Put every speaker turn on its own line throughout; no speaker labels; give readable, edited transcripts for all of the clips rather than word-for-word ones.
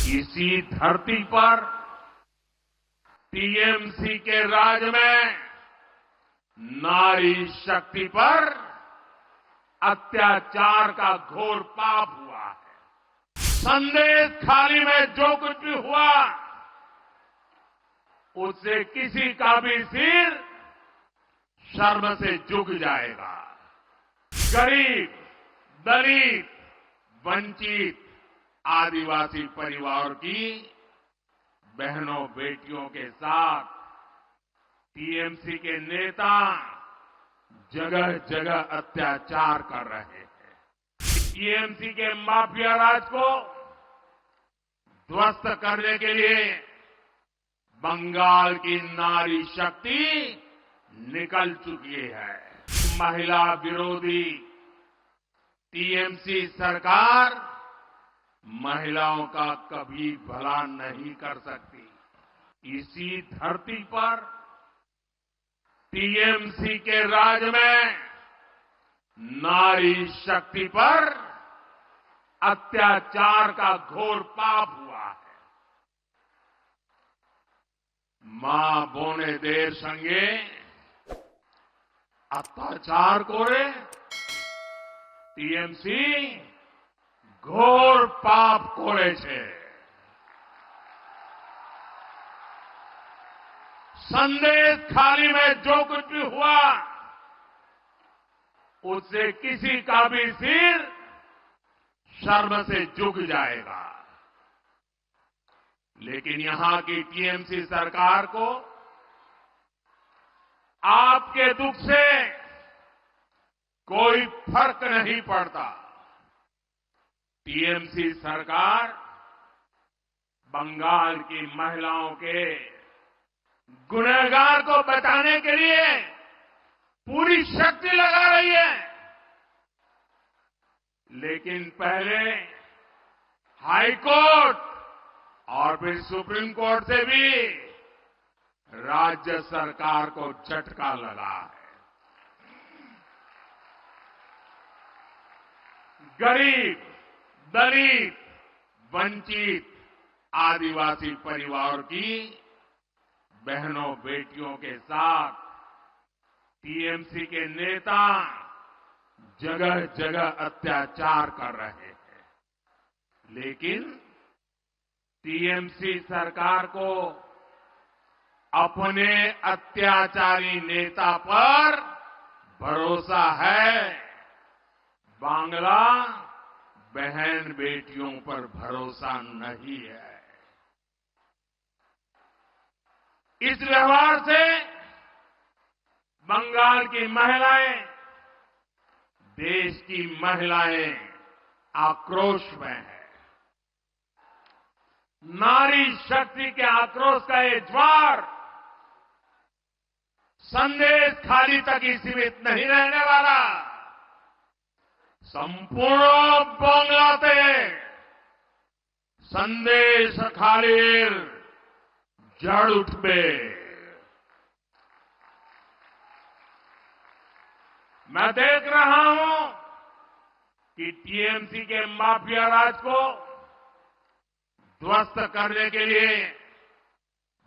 इसी धरती पर टीएमसी के राज में नारी शक्ति पर अत्याचार का घोर पाप हुआ है। संदेश खाली में जो कुछ भी हुआ उससे किसी का भी सिर शर्म से झुक जाएगा। गरीब, दलित, वंचित, आदिवासी परिवार की बहनों बेटियों के साथ टीएमसी के नेता जगह जगह अत्याचार कर रहे हैं। टीएमसी के माफिया राज को ध्वस्त करने के लिए बंगाल की नारी शक्ति निकल चुकी है। महिला विरोधी टीएमसी सरकार महिलाओं का कभी भला नहीं कर सकती। इसी धरती पर टीएमसी के राज में नारी शक्ति पर अत्याचार का घोर पाप हुआ है। मां बोने देर संगे अत्याचार करे टीएमसी घोर पाप करे छे। संदेश खाली में जो कुछ भी हुआ उससे किसी का भी सिर शर्म से झुक जाएगा। लेकिन यहां की टीएमसी सरकार को आपके दुख से कोई फर्क नहीं पड़ता। टीएमसी सरकार बंगाल की महिलाओं के गुनहगार को बचाने के लिए पूरी शक्ति लगा रही है। लेकिन पहले हाई कोर्ट और फिर सुप्रीम कोर्ट से भी राज्य सरकार को झटका लगा है। गरीब, दलित, वंचित, आदिवासी परिवार की बहनों बेटियों के साथ टीएमसी के नेता जगह जगह अत्याचार कर रहे हैं। लेकिन टीएमसी सरकार को अपने अत्याचारी नेता पर भरोसा है, बांग्ला बहन बेटियों पर भरोसा नहीं है। इस व्यवहार से बंगाल की महिलाएं, देश की महिलाएं आक्रोश में है। नारी शक्ति के आक्रोश का ये ज्वार संदेश खाली तक ही सीमित नहीं रहने वाला। संपूर्ण बांग्लाते संदेश खालीर जड़ उठबे। मैं देख रहा हूं कि टीएमसी के माफिया राज को ध्वस्त करने के लिए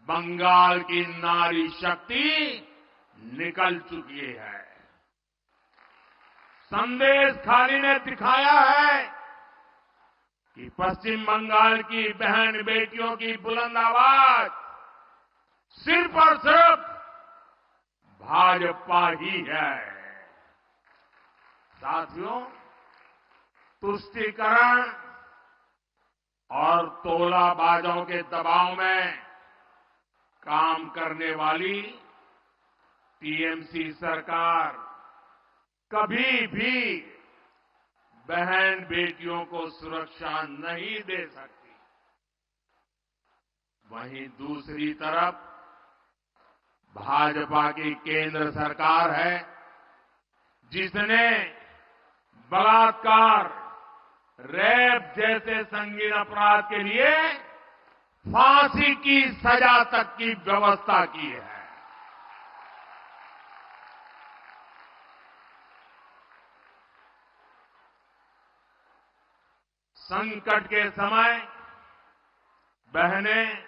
बंगाल की नारी शक्ति निकल चुकी है। संदेश खाली ने दिखाया है कि पश्चिम बंगाल की बहन बेटियों की बुलंद आवाज सिर्फ और सिर्फ भाजपा ही है। साथियों, तुष्टीकरण और तोलाबाजों के दबाव में काम करने वाली टीएमसी सरकार कभी भी बहन बेटियों को सुरक्षा नहीं दे सकती। वहीं दूसरी तरफ भाजपा की केंद्र सरकार है जिसने बलात्कार, रेप जैसे संगीन अपराध के लिए फांसी की सजा तक की व्यवस्था की है। संकट के समय बहनें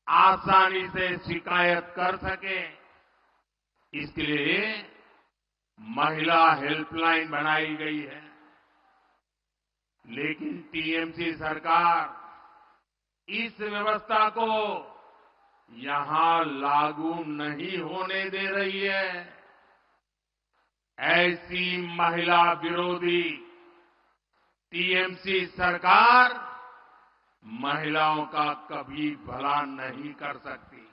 आसानी से शिकायत कर सके, इसके लिए महिला हेल्पलाइन बनाई गई है। लेकिन टीएमसी सरकार इस व्यवस्था को यहां लागू नहीं होने दे रही है। ऐसी महिला विरोधी टीएमसी सरकार महिलाओं का कभी भला नहीं कर सकती।